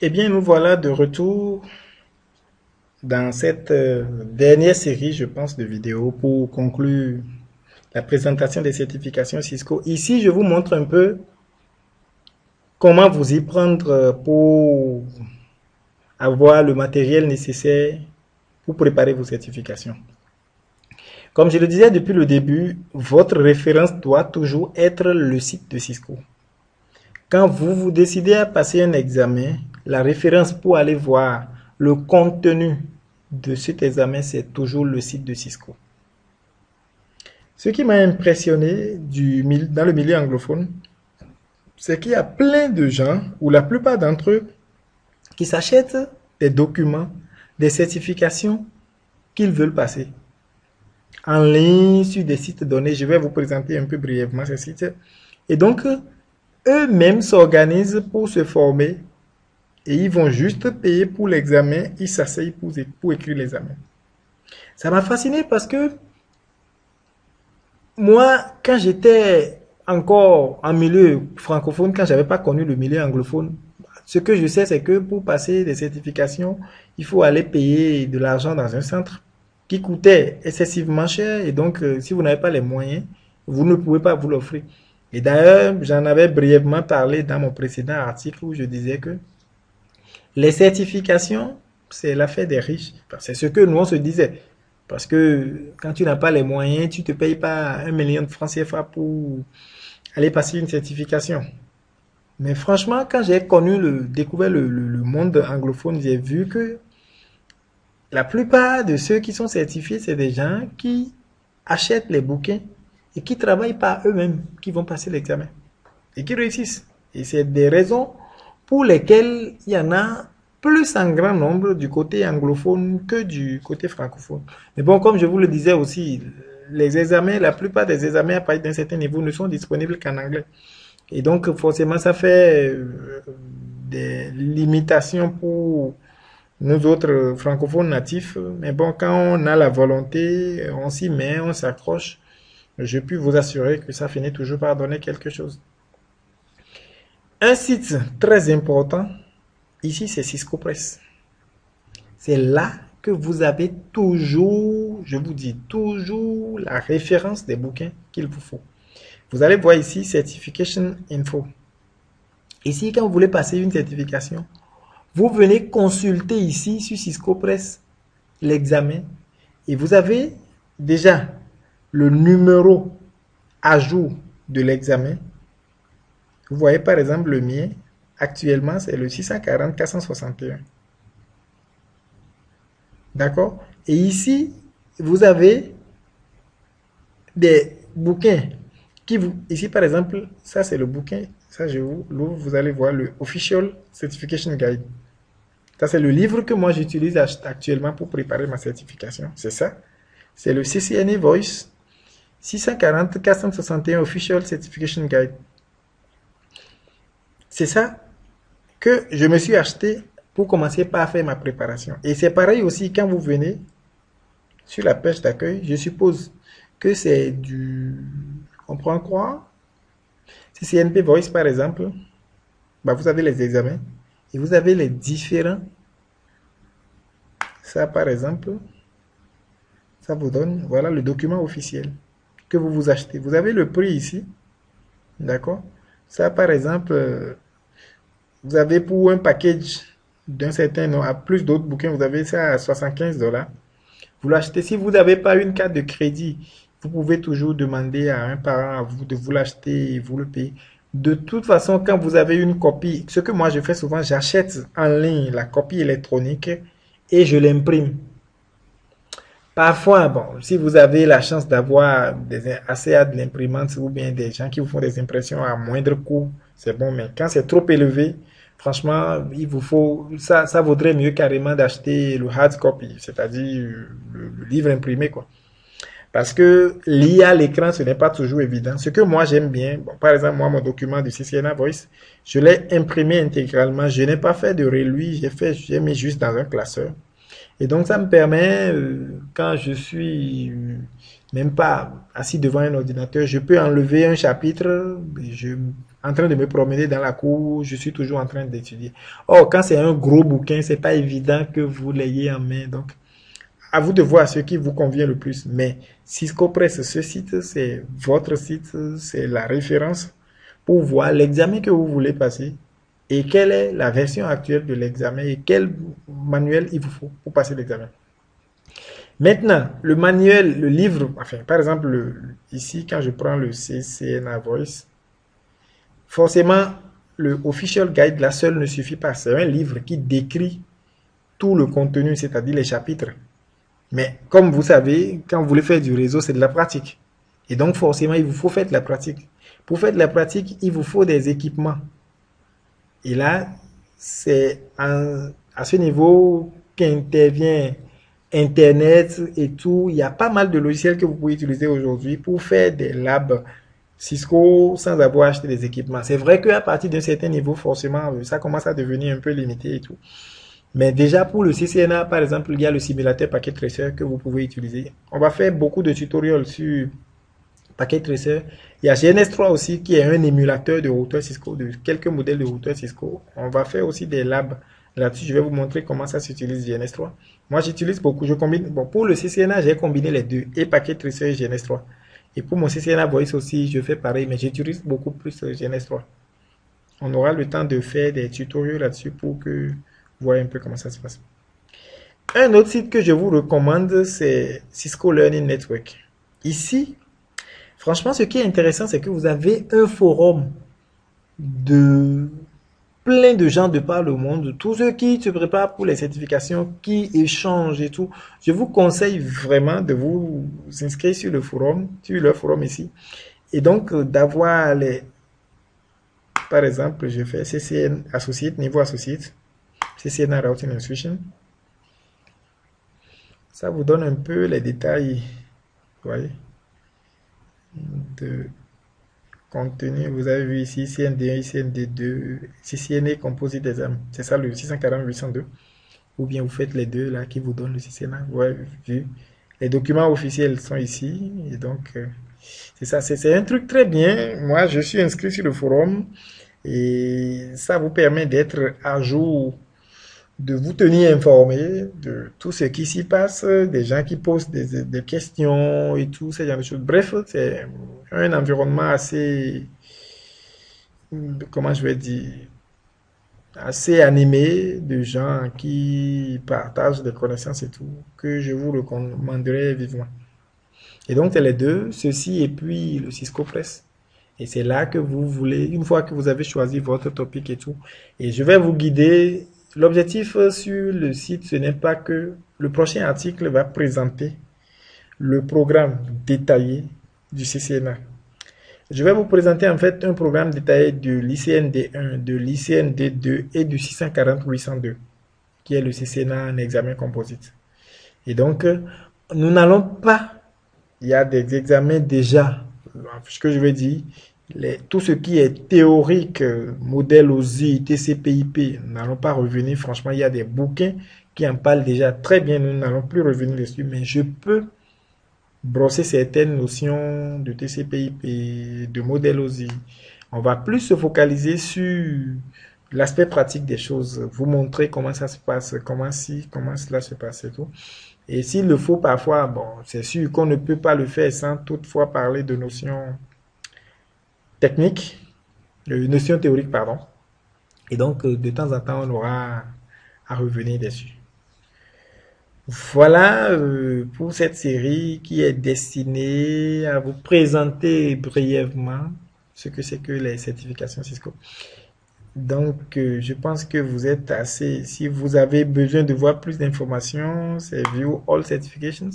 Eh bien, nous voilà de retour dans cette dernière série, je pense, de vidéos pour conclure la présentation des certifications Cisco. Ici, je vous montre un peu comment vous y prendre pour avoir le matériel nécessaire pour préparer vos certifications. Comme je le disais depuis le début, votre référence doit toujours être le site de Cisco. Quand vous décidez à passer un examen, la référence pour aller voir le contenu de cet examen, c'est toujours le site de Cisco. Ce qui m'a impressionné dans le milieu anglophone, c'est qu'il y a plein de gens, ou la plupart d'entre eux, qui s'achètent des documents, des certifications qu'ils veulent passer en ligne sur des sites donnés. Je vais vous présenter un peu brièvement ces sites. Et donc, eux-mêmes s'organisent pour se former et ils vont juste payer pour l'examen, ils s'asseyent pour écrire l'examen. Ça m'a fasciné parce que moi, quand j'étais encore en milieu francophone, quand j'avais pas connu le milieu anglophone, ce que je sais, c'est que pour passer des certifications, il faut aller payer de l'argent dans un centre qui coûtait excessivement cher. Et donc, si vous n'avez pas les moyens, vous ne pouvez pas vous l'offrir. Et d'ailleurs, j'en avais brièvement parlé dans mon précédent article où je disais que les certifications, c'est l'affaire des riches. C'est ce que nous, on se disait. Parce que quand tu n'as pas les moyens, tu ne te payes pas 1 million de francs CFA pour aller passer une certification. Mais franchement, quand j'ai découvert le monde anglophone, j'ai vu que la plupart de ceux qui sont certifiés, c'est des gens qui achètent les bouquins et qui travaillent par eux-mêmes, qui vont passer l'examen et qui réussissent. Et c'est des raisons pour lesquelles il y en a plus en grand nombre du côté anglophone que du côté francophone. Mais bon, comme je vous le disais aussi, les examens, la plupart des examens à partir d'un certain niveau ne sont disponibles qu'en anglais. Et donc, forcément, ça fait des limitations pour nous autres francophones natifs. Mais bon, quand on a la volonté, on s'y met, on s'accroche. Je puis vous assurer que ça finit toujours par donner quelque chose. Un site très important, ici, c'est Cisco Press. C'est là que vous avez toujours, je vous dis toujours, la référence des bouquins qu'il vous faut. Vous allez voir ici Certification Info. Ici, quand vous voulez passer une certification, vous venez consulter ici sur Cisco Press l'examen et vous avez déjà le numéro à jour de l'examen. Vous voyez par exemple le mien, actuellement c'est le 640 461. D'accord? Et ici, vous avez des bouquins ici par exemple, ça c'est le bouquin, ça je vous l'ouvre, vous allez voir le Official Certification Guide. Ça c'est le livre que moi j'utilise actuellement pour préparer ma certification, c'est ça. C'est le CCNA Voice 640 461 Official Certification Guide. C'est ça que je me suis acheté pour commencer par faire ma préparation. Et c'est pareil aussi quand vous venez sur la page d'accueil, je suppose que c'est on prend quoi? Si c'est CNP Voice par exemple, bah vous avez les examens et vous avez les différents. Ça par exemple, ça vous donne, voilà le document officiel que vous achetez. Vous avez le prix ici, d'accord? Ça par exemple, vous avez pour un package d'un certain nombre, à plus d'autres bouquins, vous avez ça à 75 $. Vous l'achetez. Si vous n'avez pas une carte de crédit, vous pouvez toujours demander à un parent à vous de vous l'acheter et vous le payer. De toute façon, quand vous avez une copie, ce que moi je fais souvent, j'achète en ligne la copie électronique et je l'imprime. Parfois, bon, si vous avez la chance d'avoir assez à de l'imprimante ou bien des gens qui vous font des impressions à moindre coût, c'est bon, mais quand c'est trop élevé, franchement, il vous faut, ça vaudrait mieux carrément d'acheter le hard copy, c'est-à-dire le livre imprimé, quoi. Parce que lire à l'écran, ce n'est pas toujours évident. Ce que moi j'aime bien, bon, par exemple, moi, mon document du CCNA Voice, je l'ai imprimé intégralement. Je n'ai pas fait de reluit, j'ai mis juste dans un classeur. Et donc, ça me permet, quand je suis même pas assis devant un ordinateur. Je peux enlever un chapitre, en train de me promener dans la cour, je suis toujours en train d'étudier. Or, quand c'est un gros bouquin, c'est pas évident que vous l'ayez en main. Donc, à vous de voir ce qui vous convient le plus. Mais Cisco Press, ce site, c'est votre site, c'est la référence pour voir l'examen que vous voulez passer et quelle est la version actuelle de l'examen et quel manuel il vous faut pour passer l'examen. Maintenant, le manuel, le livre, enfin, par exemple, ici, quand je prends le CCNA Voice, forcément, le Official Guide, la seule ne suffit pas. C'est un livre qui décrit tout le contenu, c'est-à-dire les chapitres. Mais comme vous savez, quand vous voulez faire du réseau, c'est de la pratique. Et donc, forcément, il vous faut faire de la pratique. Pour faire de la pratique, il vous faut des équipements. Et là, c'est à ce niveau qu'intervient Internet et tout. Il y a pas mal de logiciels que vous pouvez utiliser aujourd'hui pour faire des labs Cisco sans avoir acheté des équipements. C'est vrai qu'à partir d'un certain niveau, forcément, ça commence à devenir un peu limité et tout. Mais déjà pour le CCNA, par exemple, il y a le simulateur Packet Tracer que vous pouvez utiliser. On va faire beaucoup de tutoriels sur Packet Tracer. Il y a GNS3 aussi qui est un émulateur de routeur Cisco, de quelques modèles de routeur Cisco. On va faire aussi des labs là-dessus. Je vais vous montrer comment ça s'utilise GNS3. Moi, j'utilise beaucoup. Je combine. Bon, pour le CCNA, j'ai combiné les deux, et Packet Tracer et GNS3. Et pour mon CCNA Voice aussi, je fais pareil, mais j'utilise beaucoup plus GNS3. On aura le temps de faire des tutoriels là-dessus pour que vous voyez un peu comment ça se passe. Un autre site que je vous recommande, c'est Cisco Learning Network. Ici, franchement, ce qui est intéressant, c'est que vous avez un forum de plein de gens de par le monde, tous ceux qui se préparent pour les certifications, qui échangent et tout. Je vous conseille vraiment de vous inscrire sur le forum, sur leur forum ici. Et donc, d'avoir les... Par exemple, je fais CCN Associate, niveau Associate, CCNA Routing and Switching. Ça vous donne un peu les détails, vous voyez, de contenu. Vous avez vu ici CND1, CND2, CCNA Composite Exam. C'est ça le 640-802. Ou bien vous faites les deux là qui vous donnent le CCNA. Vous avez vu. Les documents officiels sont ici. Et donc, c'est ça. C'est un truc très bien. Moi, je suis inscrit sur le forum. Et ça vous permet d'être à jour, de vous tenir informé de tout ce qui s'y passe, des gens qui posent des questions et tout, ce genre de choses. Bref, c'est un environnement assez, comment je vais dire, assez animé de gens qui partagent des connaissances et tout, que je vous recommanderais vivement. Et donc, c'est les deux, ceci et puis le Cisco Press. Et c'est là que vous voulez, une fois que vous avez choisi votre topic et tout, et je vais vous guider. L'objectif sur le site, ce n'est pas que le prochain article va présenter le programme détaillé du CCNA. Je vais vous présenter en fait un programme détaillé de l'ICND1, de l'ICND2 et du 640-802, qui est le CCNA en examen composite. Et donc, nous n'allons pas, il y a des examens déjà, ce que je veux dire, tout ce qui est théorique, modèle OSI, TCP/IP, nous n'allons pas revenir. Franchement, il y a des bouquins qui en parlent déjà très bien. Nous n'allons plus revenir dessus, mais je peux brosser certaines notions de TCP/IP, de modèle OSI. On va plus se focaliser sur l'aspect pratique des choses, vous montrer comment ça se passe, comment cela se passe et tout. Et s'il le faut parfois, bon, c'est sûr qu'on ne peut pas le faire sans toutefois parler de notions techniques, notions théoriques, pardon. Et donc, de temps en temps, on aura à revenir dessus. Voilà pour cette série qui est destinée à vous présenter brièvement ce que c'est que les certifications Cisco. Donc, je pense que vous êtes assez... Si vous avez besoin de voir plus d'informations, c'est View All Certifications.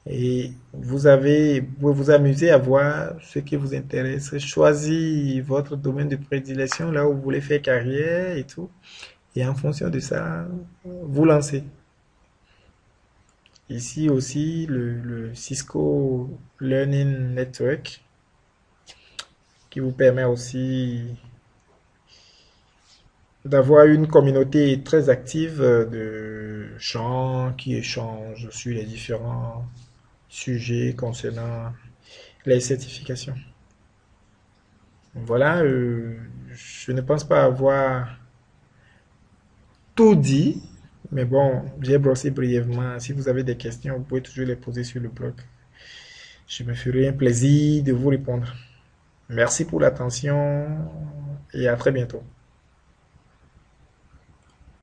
Et vous pouvez vous amuser à voir ce qui vous intéresse, choisir votre domaine de prédilection, là où vous voulez faire carrière et tout. Et en fonction de ça, vous lancez. Ici aussi, le Cisco Learning Network, qui vous permet aussi d'avoir une communauté très active de gens qui échangent sur les différents sujet concernant les certifications. Voilà, je ne pense pas avoir tout dit, mais bon, j'ai brossé brièvement. Si vous avez des questions, vous pouvez toujours les poser sur le blog. Je me ferai un plaisir de vous répondre. Merci pour l'attention et à très bientôt.